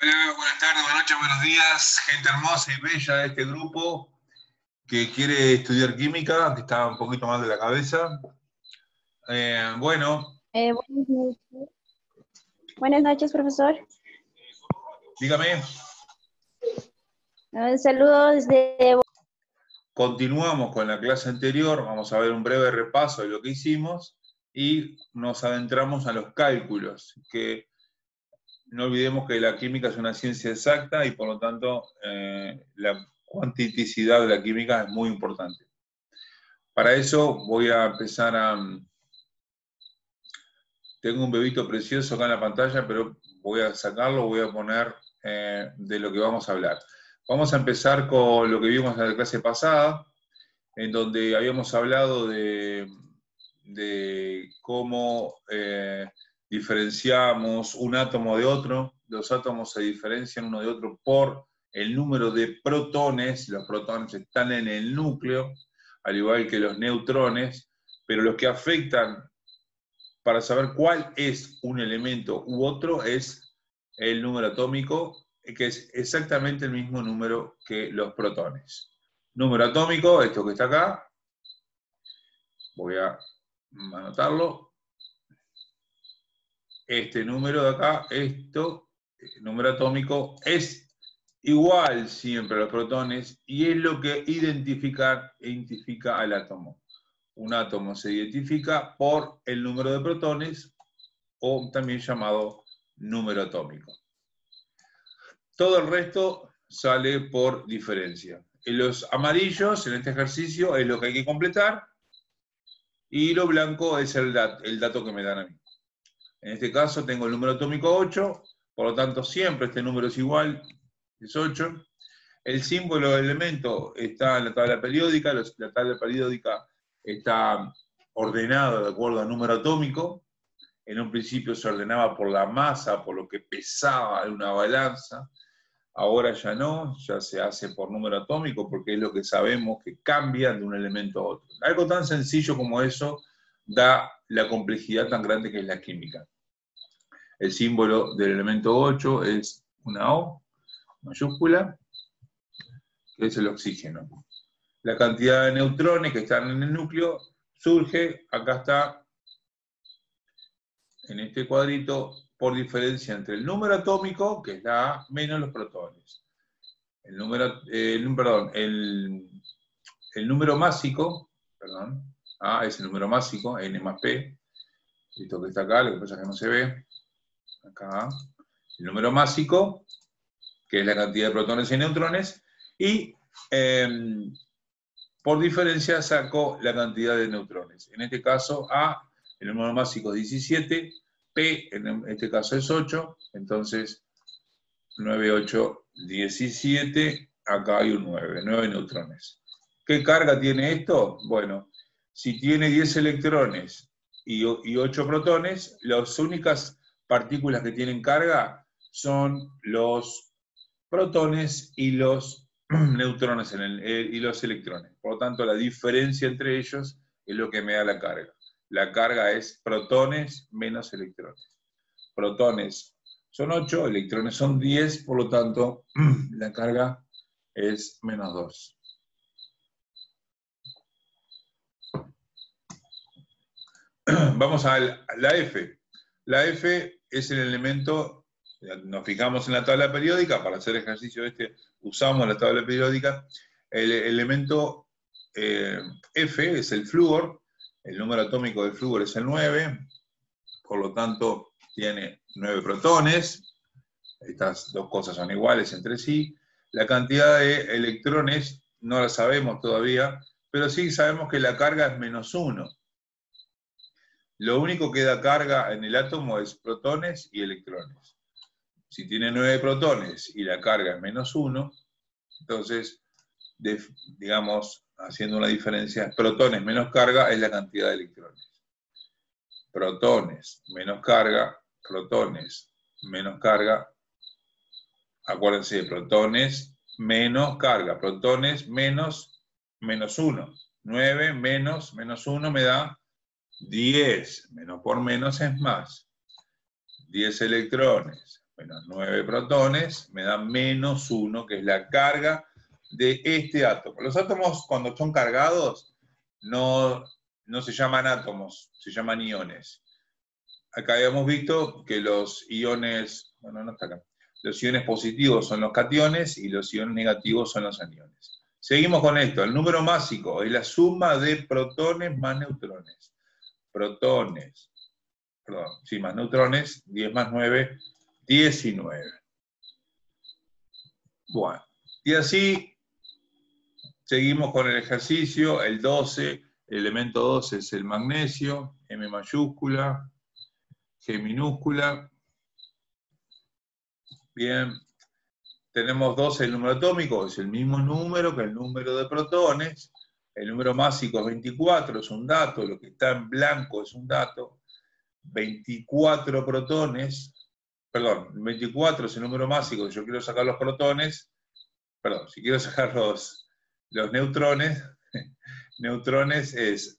Hola, buenas tardes, buenas noches, buenos días, gente hermosa y bella de este grupo que quiere estudiar química, que está un poquito mal de la cabeza. Bueno, Buenas noches. Buenas noches, profesor. dígame, Saludos desde... continuamos con la clase anterior, vamos a ver un breve repaso de lo que hicimos y nos adentramos a los cálculos, que no olvidemos que la química es una ciencia exacta y por lo tanto la cuantiticidad de la química es muy importante. Para eso voy a empezar a... Tengo un bebito precioso acá en la pantalla, pero voy a sacarlo, voy a poner de lo que vamos a hablar. Vamos a empezar con lo que vimos en la clase pasada, en donde habíamos hablado de cómo diferenciamos un átomo de otro. Los átomos se diferencian uno de otro por el número de protones. Los protones están en el núcleo, al igual que los neutrones, pero los que afectan para saber cuál es un elemento u otro es el número atómico, que es exactamente el mismo número que los protones. Número atómico, esto que está acá, voy a anotarlo. Este número de acá, número atómico, es igual siempre a los protones y es lo que identifica al átomo. Un átomo se identifica por el número de protones, o también llamado número atómico. Todo el resto sale por diferencia. En los amarillos, en este ejercicio, es lo que hay que completar, y lo blanco es el dato que me dan a mí. En este caso tengo el número atómico 8, por lo tanto siempre este número es igual, es 8. El símbolo del elemento está en la tabla periódica, la tabla periódica está ordenada de acuerdo al número atómico. En un principio se ordenaba por la masa, por lo que pesaba en una balanza. Ahora ya no, ya se hace por número atómico porque es lo que sabemos que cambia de un elemento a otro. Algo tan sencillo como eso da la complejidad tan grande que es la química. El símbolo del elemento 8 es una O mayúscula, que es el oxígeno. La cantidad de neutrones que están en el núcleo surge, acá está, en este cuadrito, por diferencia entre el número atómico, que es la A, menos los protones. El número másico, A es el número másico, N más P, esto que está acá, lo que pasa es que no se ve, acá, el número másico, que es la cantidad de protones y neutrones, y por diferencia saco la cantidad de neutrones. En este caso, A, el número másico es 17, P, en este caso es 8, entonces 9, 8, 17, acá hay un 9 neutrones. ¿Qué carga tiene esto? Bueno, si tiene 10 electrones y 8 protones, las únicas partículas que tienen carga son los protones y los neutrones y los electrones. Por lo tanto, la diferencia entre ellos es lo que me da la carga. La carga es protones menos electrones. Protones son 8, electrones son 10, por lo tanto, la carga es menos 2. Vamos a la F. La F es el elemento, nos fijamos en la tabla periódica, para hacer ejercicio usamos la tabla periódica. El elemento F es el flúor, el número atómico del flúor es el 9, por lo tanto tiene 9 protones, estas dos cosas son iguales entre sí. La cantidad de electrones no la sabemos todavía, pero sí sabemos que la carga es menos 1. Lo único que da carga en el átomo es protones y electrones. Si tiene 9 protones y la carga es menos 1, entonces, digamos, haciendo una diferencia, protones menos carga es la cantidad de electrones. Protones menos carga, acuérdense, protones menos carga, protones menos 1. 9 menos 1 me da 10, menos por menos es más. 10 electrones menos 9 protones, me da menos 1, que es la carga de este átomo. Los átomos, cuando son cargados, no se llaman átomos, se llaman iones. Acá habíamos visto que los iones, bueno, no está acá, los iones positivos son los cationes y los iones negativos son los aniones. Seguimos con esto. El número másico es la suma de protones más neutrones. Protones, perdón, sí, más neutrones, 10 más 9, 19. Bueno, y así seguimos con el ejercicio. El 12, el elemento 12 es el magnesio, M mayúscula, G minúscula. Bien, tenemos 12 el número atómico, es el mismo número que el número de protones. El número másico es 24, es un dato, lo que está en blanco es un dato. 24 protones, perdón, 24 es el número másico, si yo quiero sacar los protones, perdón, si quiero sacar los neutrones, neutrones es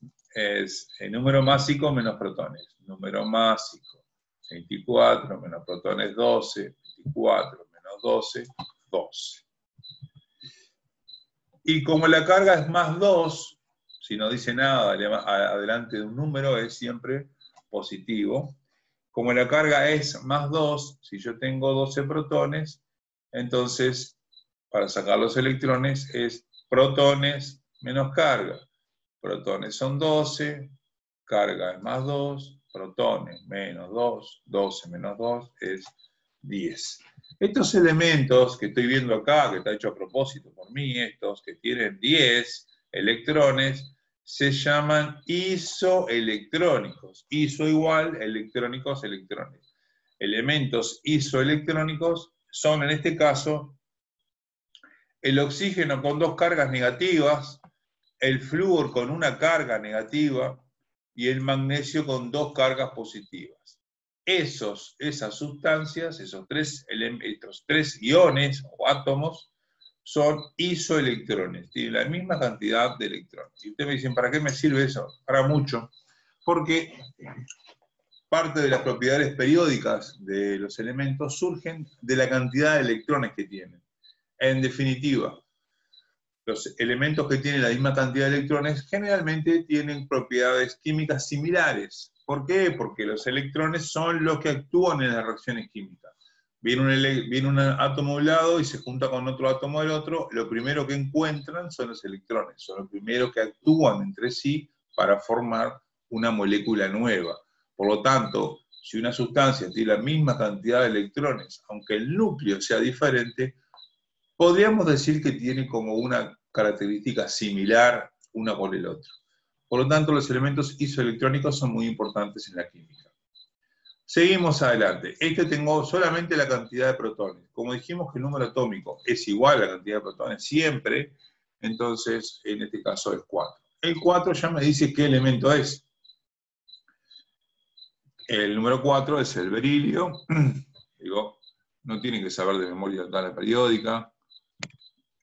el número másico menos protones. Número másico, 24 menos protones 12, 24 menos 12, 12. Y como la carga es más 2, si no dice nada adelante de un número, es siempre positivo. Como la carga es más 2, si yo tengo 12 protones, entonces para sacar los electrones es protones menos carga. Protones son 12, carga es más 2, protones menos 2, 12 menos 2 es 10. Estos elementos que estoy viendo acá, que está hecho a propósito por mí, estos que tienen 10 electrones, se llaman isoelectrónicos. Iso igual, electrónicos, electrones. Elementos isoelectrónicos son, en este caso, el oxígeno con 2 cargas negativas, el flúor con una carga negativa y el magnesio con 2 cargas positivas. Esas sustancias, estos tres iones o átomos, son isoelectrones, tienen la misma cantidad de electrones. Y ustedes me dicen, ¿para qué me sirve eso? Para mucho, porque parte de las propiedades periódicas de los elementos surgen de la cantidad de electrones que tienen. En definitiva, los elementos que tienen la misma cantidad de electrones generalmente tienen propiedades químicas similares. ¿Por qué? Porque los electrones son los que actúan en las reacciones químicas. Viene un átomo de un lado y se junta con otro átomo del otro, lo primero que encuentran son los electrones, son los primeros que actúan entre sí para formar una molécula nueva. Por lo tanto, si una sustancia tiene la misma cantidad de electrones, aunque el núcleo sea diferente, podríamos decir que tiene como una característica similar una por el otro. Por lo tanto, los elementos isoelectrónicos son muy importantes en la química. Seguimos adelante. Tengo solamente la cantidad de protones. Como dijimos que el número atómico es igual a la cantidad de protones siempre, entonces en este caso es 4. El 4 ya me dice qué elemento es. El número 4 es el berilio. Digo, no tienen que saber de memoria la tabla periódica.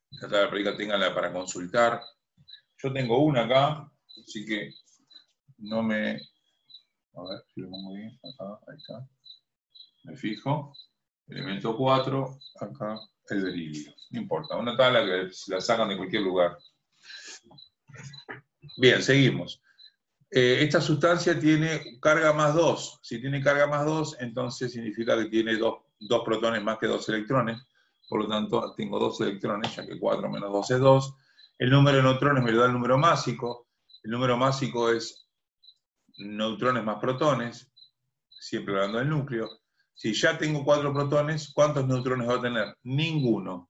La tabla periódica ténganla para consultar. Yo tengo una acá, así que no me... A ver si lo pongo bien. Acá, ahí está. Me fijo. Elemento 4, acá el berilio. No importa, una tabla que la sacan de cualquier lugar. Bien, seguimos. Esta sustancia tiene carga más 2. Si tiene carga más 2, entonces significa que tiene dos protones más que 2 electrones. Por lo tanto, tengo 2 electrones, ya que 4 menos 2 es 2. El número de neutrones me lo da el número másico. El número másico es neutrones más protones, siempre hablando del núcleo. Si ya tengo 4 protones, ¿cuántos neutrones va a tener? Ninguno,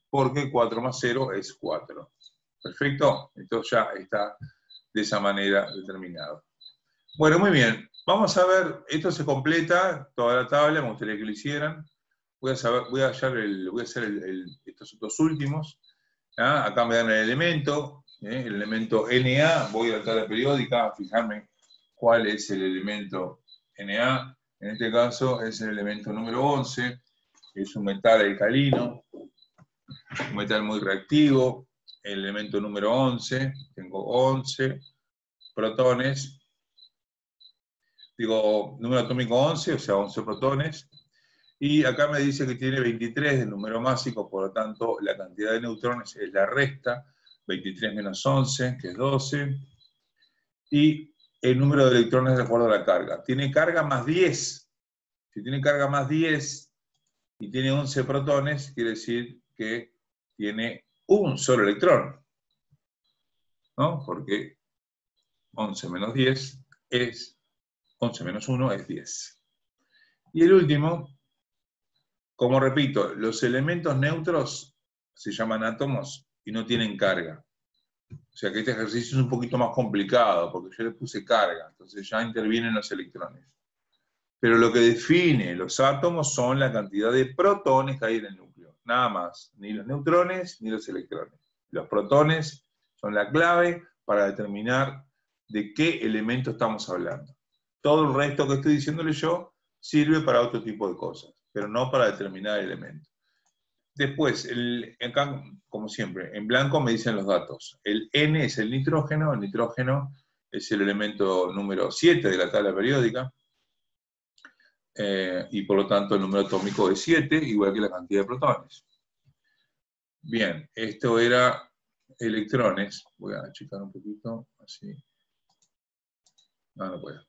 porque 4 más 0 es 4. ¿Perfecto? Esto ya está de esa manera determinado. Bueno, muy bien. Vamos a ver, esto se completa, toda la tabla, me gustaría que lo hicieran. Voy a hacer estos dos últimos. ¿Ah? Acá me dan el elemento Na, voy a la tabla periódica a fijarme cuál es el elemento Na. En este caso es el elemento número 11, es un metal alcalino, un metal muy reactivo. El elemento número 11, tengo 11 protones, digo número atómico 11, o sea 11 protones. Y acá me dice que tiene 23 de número másico, por lo tanto la cantidad de neutrones es la resta, 23 menos 11, que es 12. Y el número de electrones de acuerdo a la carga. Tiene carga más 10. Si tiene carga más 10 y tiene 11 protones, quiere decir que tiene un solo electrón, ¿no? Porque 11 menos 10 es 11 menos 1 es 10. Y el último, como repito, los elementos neutros se llaman átomos y no tienen carga. O sea que este ejercicio es un poquito más complicado, porque yo le puse carga, entonces ya intervienen los electrones. Pero lo que define los átomos son la cantidad de protones que hay en el núcleo. Nada más, ni los neutrones ni los electrones. Los protones son la clave para determinar de qué elemento estamos hablando. Todo el resto que estoy diciéndole yo sirve para otro tipo de cosas, pero no para determinar el elemento. Después, acá, como siempre, en blanco me dicen los datos. El N es el nitrógeno es el elemento número 7 de la tabla periódica, y por lo tanto el número atómico es 7, igual que la cantidad de protones. Bien, esto era electrones. Voy a achicar un poquito, así. No puedo.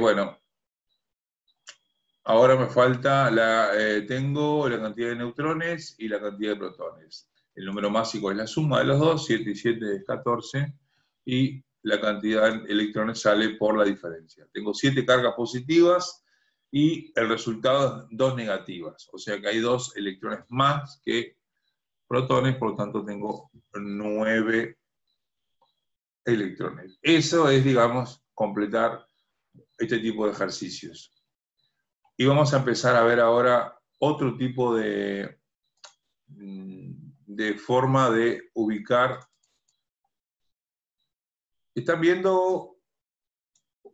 Bueno, ahora me falta, tengo la cantidad de neutrones y la cantidad de protones. El número másico es la suma de los dos, 7 y 7 es 14, y la cantidad de electrones sale por la diferencia. Tengo 7 cargas positivas y el resultado es 2 negativas, o sea que hay 2 electrones más que protones, por lo tanto tengo 9 electrones. Eso es, digamos, completar este tipo de ejercicios. Y vamos a empezar a ver ahora otro tipo de forma de ubicar. ¿Están viendo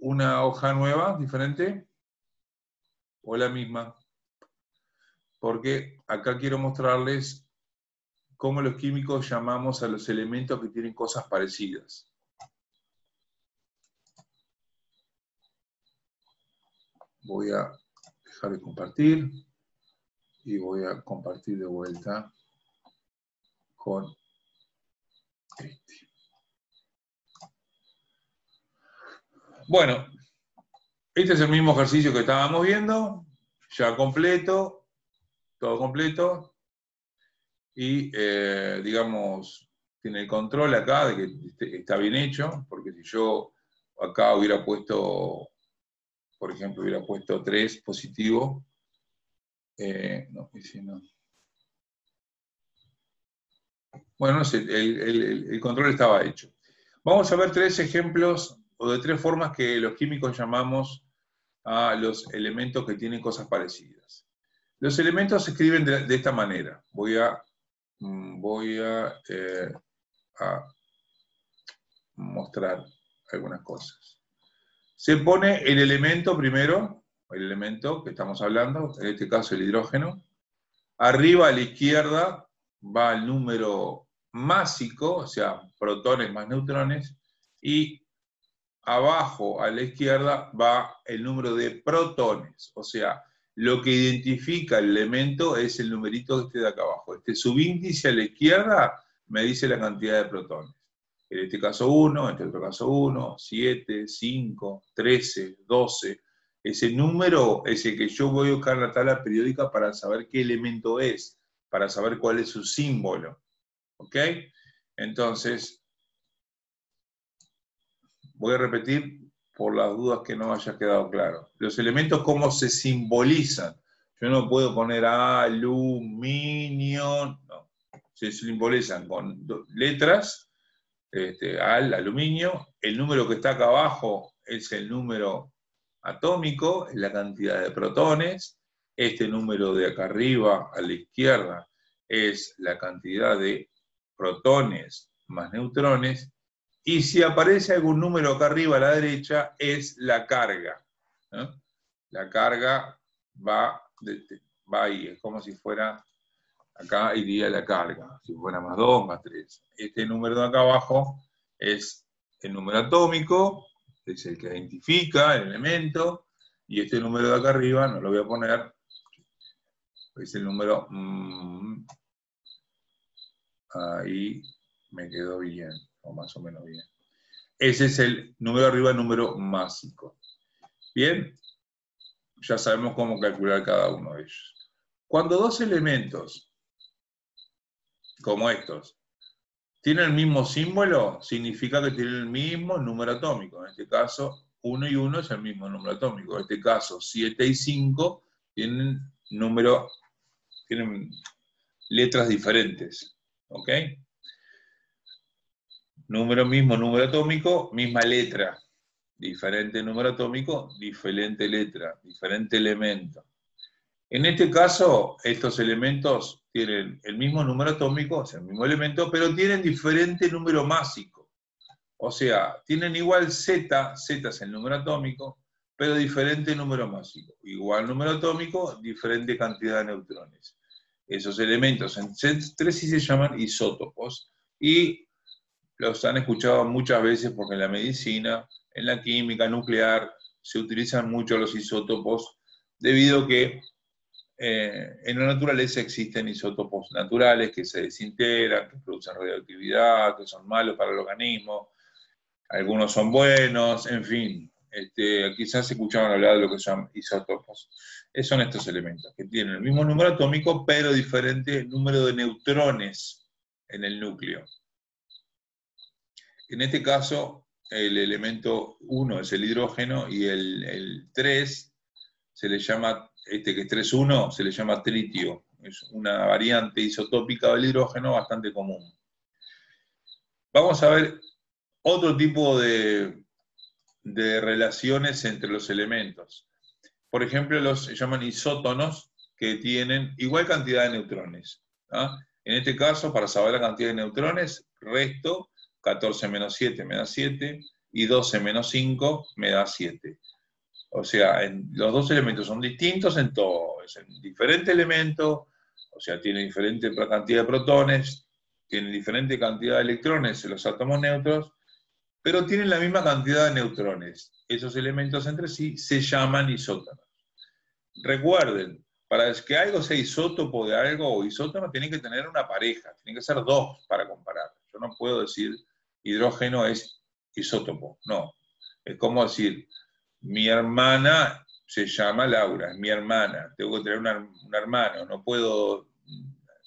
una hoja nueva, diferente? ¿O la misma? Porque acá quiero mostrarles cómo los químicos llamamos a los elementos que tienen cosas parecidas. Voy a dejar de compartir y voy a compartir de vuelta con este. Bueno, este es el mismo ejercicio que estábamos viendo, ya completo, todo completo, y digamos, tiene el control acá de que está bien hecho, porque si yo acá hubiera puesto, por ejemplo, hubiera puesto 3 positivo, no, ese no. Bueno, no sé, el control estaba hecho. Vamos a ver 3 ejemplos, o de 3 formas que los químicos llamamos a los elementos que tienen cosas parecidas. Los elementos se escriben de esta manera. Voy a mostrar algunas cosas. Se pone el elemento primero, el elemento que estamos hablando, en este caso el hidrógeno. Arriba a la izquierda va el número másico, o sea, protones más neutrones, y abajo a la izquierda va el número de protones, o sea, lo que identifica el elemento es el numerito que esté de acá abajo. Este subíndice a la izquierda me dice la cantidad de protones. En este caso 1, en este otro caso 1, 7, 5, 13, 12. Ese número es el que yo voy a buscar en la tabla periódica para saber qué elemento es, para saber cuál es su símbolo. ¿Ok? Entonces, voy a repetir por las dudas que no haya quedado claro. Los elementos, ¿cómo se simbolizan? Yo no puedo poner aluminio, no. Se simbolizan con letras, al, aluminio. El número que está acá abajo es el número atómico, es la cantidad de protones. Este número de acá arriba, a la izquierda, es la cantidad de protones más neutrones. Y si aparece algún número acá arriba a la derecha, es la carga, ¿no? La carga va ahí, es como si fuera, acá iría la carga, si fuera más 2, más 3. Este número de acá abajo es el número atómico, es el que identifica el elemento, y este número de acá arriba no lo voy a poner, Es el número... ahí me quedó bien, o más o menos bien. Ese es el número arriba, el número másico. Bien, ya sabemos cómo calcular cada uno de ellos. Cuando dos elementos, como estos, tienen el mismo símbolo, significa que tienen el mismo número atómico. En este caso, 1 y 1 es el mismo número atómico. En este caso, 7 y 5 tienen letras diferentes. ¿Ok? Mismo número atómico, misma letra. Diferente número atómico, diferente letra, diferente elemento. En este caso, estos elementos tienen el mismo número atómico, es el mismo elemento, pero tienen diferente número másico. O sea, tienen igual Z, Z es el número atómico, pero diferente número másico. Igual número atómico, diferente cantidad de neutrones. Esos elementos en Z3 sí se llaman isótopos, y los han escuchado muchas veces porque en la medicina, en la química nuclear, se utilizan mucho los isótopos, debido a que en la naturaleza existen isótopos naturales que se desintegran, que producen radioactividad, que son malos para el organismo, algunos son buenos, en fin. Quizás escuchaban hablar de lo que son isótopos. Son estos elementos, que tienen el mismo número atómico, pero diferente número de neutrones en el núcleo. En este caso, el elemento 1 es el hidrógeno, y el 3 se le llama, que es 3,1, se le llama tritio. Es una variante isotópica del hidrógeno bastante común. Vamos a ver otro tipo de relaciones entre los elementos. Por ejemplo, se llaman isótonos, que tienen igual cantidad de neutrones. ¿Ah? En este caso, para saber la cantidad de neutrones, resto 14 menos 7 me da 7, y 12 menos 5 me da 7. O sea, los dos elementos son distintos en todo. Es un diferente elemento, o sea, tiene diferente cantidad de protones, tiene diferente cantidad de electrones en los átomos neutros, pero tienen la misma cantidad de neutrones. Esos elementos entre sí se llaman isótonos. Recuerden, para que algo sea isótopo de algo o isótono, tiene que tener una pareja, tienen que ser dos para comparar. Yo no puedo decir hidrógeno es isótopo, no. Es como decir, mi hermana se llama Laura, es mi hermana, tengo que tener un hermano, no puedo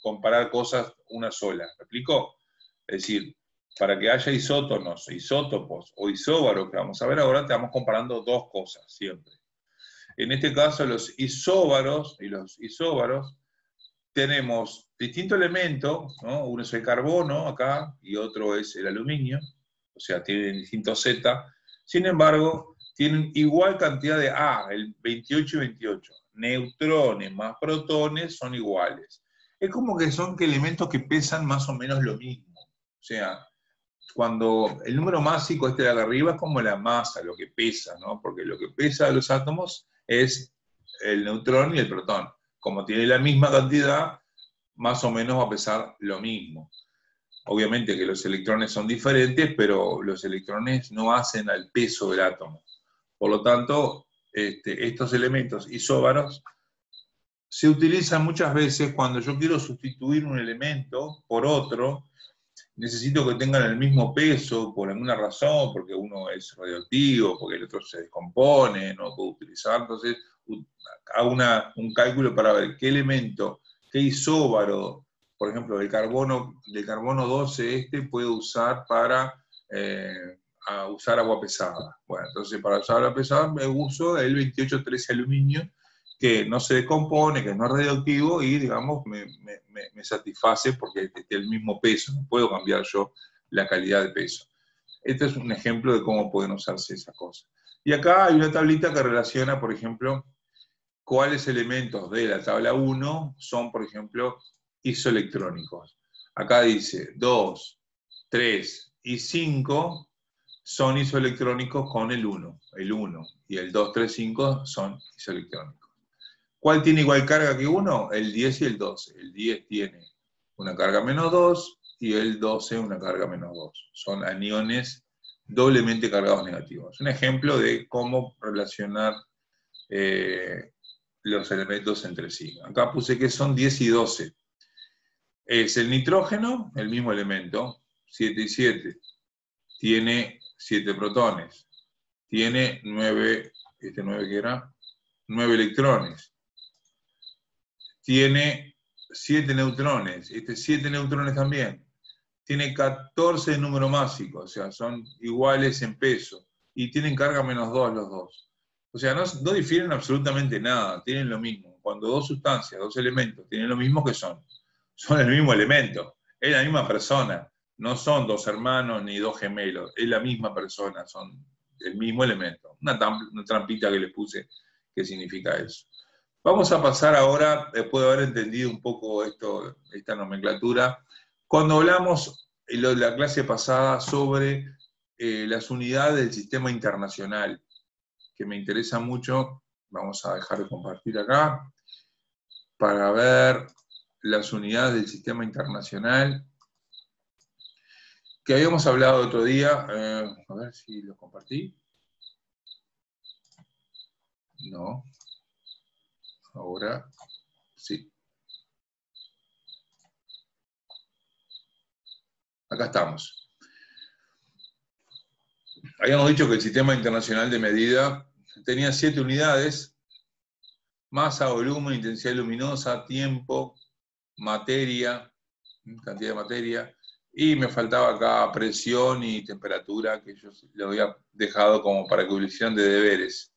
comparar cosas una sola. ¿Me explico? Es decir, para que haya isótonos, isótopos o isóbaros, que vamos a ver ahora, estamos comparando dos cosas siempre. En este caso, los isóbaros y los isóbaros tenemos distintos elementos, ¿no? Uno es el carbono acá y otro es el aluminio, o sea, tienen distintos Z. Sin embargo, tienen igual cantidad de el 28 y 28. Neutrones más protones son iguales. Es como que son elementos que pesan más o menos lo mismo. O sea, cuando el número másico de acá arriba es como la masa, lo que pesa, ¿no? Porque lo que pesa de los átomos es el neutrón y el protón. Como tiene la misma cantidad, más o menos va a pesar lo mismo. Obviamente que los electrones son diferentes, pero los electrones no hacen al peso del átomo. Por lo tanto, estos elementos isóbaros se utilizan muchas veces cuando yo quiero sustituir un elemento por otro. Necesito que tengan el mismo peso por alguna razón, porque uno es radioactivo, porque el otro se descompone, no puedo utilizar. Entonces, hago un cálculo para ver qué elemento, qué isóbaro, por ejemplo, del carbono 12 puedo usar para usar agua pesada. Bueno, entonces para usar agua pesada me uso el 2813 aluminio, que no se descompone, que no es radioactivo, y digamos me satisface porque tiene el mismo peso, no puedo cambiar yo la calidad de peso. Este es un ejemplo de cómo pueden usarse esas cosas. Y acá hay una tablita que relaciona, por ejemplo, cuáles elementos de la tabla 1 son, por ejemplo, isoelectrónicos. Acá dice 2, 3 y 5 son isoelectrónicos con el 1. El 1 y el 2, 3, 5 son isoelectrónicos. ¿Cuál tiene igual carga que 1? El 10 y el 12. El 10 tiene una carga menos 2 y el 12 una carga menos 2. Son aniones doblemente cargados negativos. Un ejemplo de cómo relacionar los elementos entre sí. Acá puse que son 10 y 12. Es el nitrógeno, el mismo elemento, 7 y 7. Tiene 7 protones. Tiene 9, ¿este 9 qué era? 9 electrones. Tiene 7 neutrones. Este 7 neutrones también. Tiene 14 de número másico, o sea, son iguales en peso. Y tienen carga menos 2 los dos. O sea, no difieren absolutamente nada, tienen lo mismo. Cuando dos sustancias, dos elementos, tienen lo mismo que son el mismo elemento, es la misma persona. No son dos hermanos ni dos gemelos, es la misma persona, son el mismo elemento. Una trampita que les puse que significa eso. Vamos a pasar ahora, después de haber entendido un poco esta nomenclatura, cuando hablamos en la clase pasada sobre las unidades del sistema internacional, que me interesa mucho, vamos a dejar de compartir acá, para ver las unidades del sistema internacional, que habíamos hablado otro día, a ver si lo compartí. No. Ahora sí. Acá estamos. Habíamos dicho que el sistema internacional de medida tenía 7 unidades: masa, volumen, intensidad luminosa, tiempo, materia, cantidad de materia, y me faltaba acá presión y temperatura, que yo lo había dejado como para que hicieran de deberes.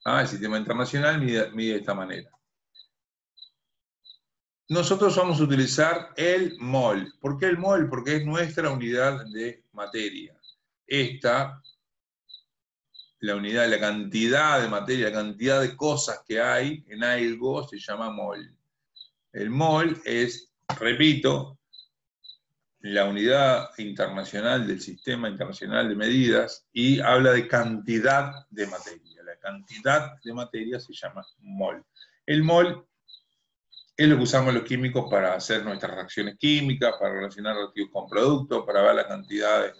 El sistema internacional mide de esta manera. Nosotros vamos a utilizar el mol. ¿Por qué el mol? Porque es nuestra unidad de materia. Esta, la unidad, la cantidad de materia, la cantidad de cosas que hay en algo, se llama mol. El mol es, repito, la unidad internacional del sistema internacional de medidas y habla de cantidad de materia. La cantidad de materia se llama mol. El mol es lo que usamos los químicos para hacer nuestras reacciones químicas, para relacionar reactivos con productos, para ver la cantidad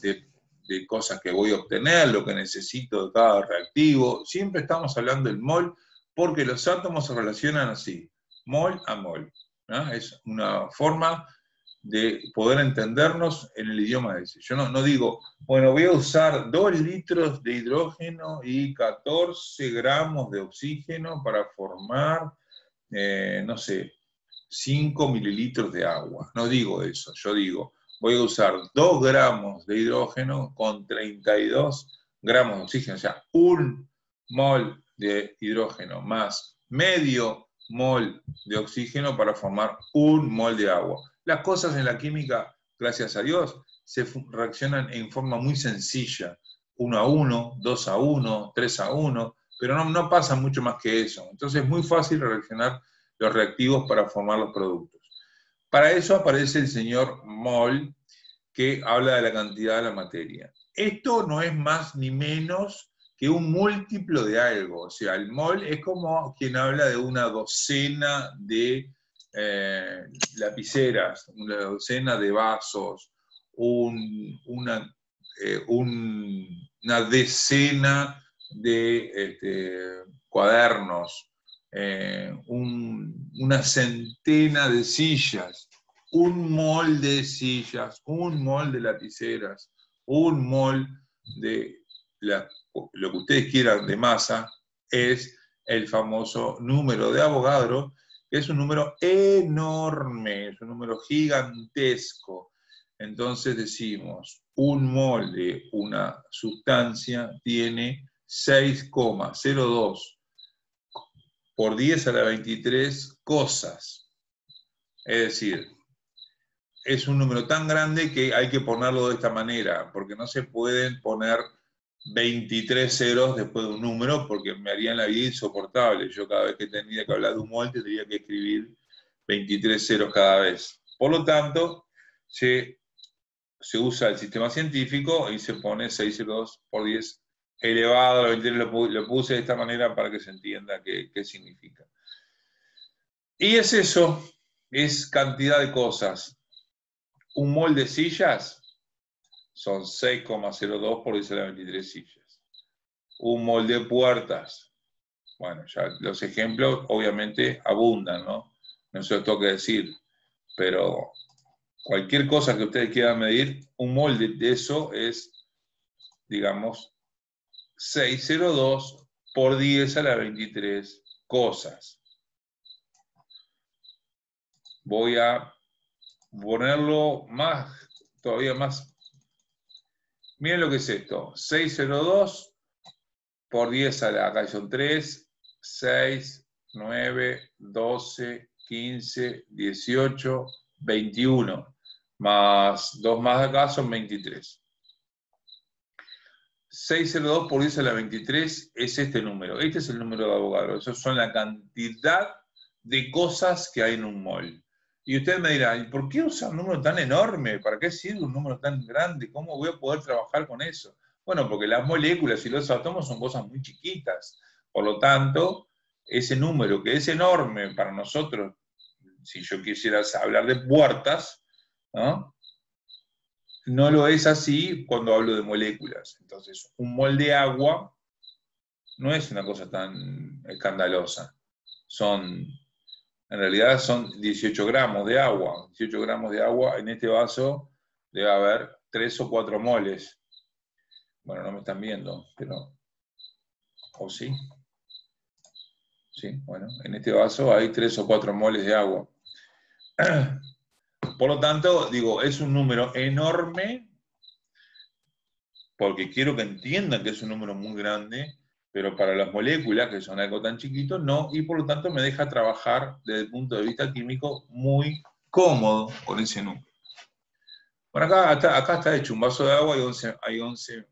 de cosas que voy a obtener, lo que necesito de cada reactivo. Siempre estamos hablando del mol porque los átomos se relacionan así, mol a mol, ¿no? Es una forma de poder entendernos en el idioma ese. Yo no digo, bueno, voy a usar 2 litros de hidrógeno y 14 gramos de oxígeno para formar, no sé, 5 mililitros de agua. No digo eso, yo digo, voy a usar 2 gramos de hidrógeno con 32 gramos de oxígeno, o sea, 1 mol de hidrógeno más medio mol de oxígeno para formar 1 mol de agua. Las cosas en la química, gracias a Dios, se reaccionan en forma muy sencilla, 1 a 1, 2 a 1, 3 a 1, pero no pasa mucho más que eso. Entonces es muy fácil reaccionar los reactivos para formar los productos. Para eso aparece el señor mol, que habla de la cantidad de la materia. Esto no es más ni menos que un múltiplo de algo. O sea, el mol es como quien habla de una docena de lapiceras, una docena de vasos, una decena de cuadernos, una centena de sillas, 1 mol de sillas, 1 mol de lapiceras, 1 mol de lo que ustedes quieran de masa, es el famoso número de Avogadro, que es un número enorme, es un número gigantesco. Entonces decimos, 1 mol de una sustancia tiene 6,02 por 10 a la 23 cosas. Es decir, es un número tan grande que hay que ponerlo de esta manera, porque no se pueden poner 23 ceros después de un número, porque me harían la vida insoportable. Yo cada vez que tenía que hablar de un mol tendría que escribir 23 ceros cada vez. Por lo tanto, se usa el sistema científico y se pone 602 por 10 elevado a la 23, lo puse de esta manera para que se entienda qué significa. Y es eso, es cantidad de cosas. Un mol de sillas son 6,02 por 10 a la 23 sillas. Un mol de puertas, Bueno, ya los ejemplos obviamente abundan, ¿no? No se los tengo que decir, pero cualquier cosa que ustedes quieran medir, un molde de eso es, digamos, 602 por 10 a la 23 cosas. Voy a ponerlo todavía más. Miren lo que es esto, 602 por 10 a la, acá son 3, 6, 9, 12, 15, 18, 21, más 2 más de acá son 23. 602 por 10 a la 23 es este número. Este es el número de Avogadro. Eso son la cantidad de cosas que hay en un mol. Y usted me dirá, ¿y por qué usa un número tan enorme? ¿Para qué sirve un número tan grande? ¿Cómo voy a poder trabajar con eso? Bueno, porque las moléculas y los átomos son cosas muy chiquitas. Por lo tanto, ese número que es enorme para nosotros, si yo quisiera hablar de puertas, ¿no? No lo es así cuando hablo de moléculas. Entonces, un mol de agua no es una cosa tan escandalosa. En realidad son 18 gramos de agua. 18 gramos de agua, en este vaso debe haber 3 o 4 moles. Bueno, no me están viendo, pero... ¿O sí? Sí, bueno, en este vaso hay 3 o 4 moles de agua. Por lo tanto, digo, es un número enorme, porque quiero que entiendan que es un número muy grande, pero para las moléculas, que son algo tan chiquito, no, y por lo tanto me deja trabajar desde el punto de vista químico muy cómodo con ese número. Bueno, acá está hecho un vaso de agua, hay 11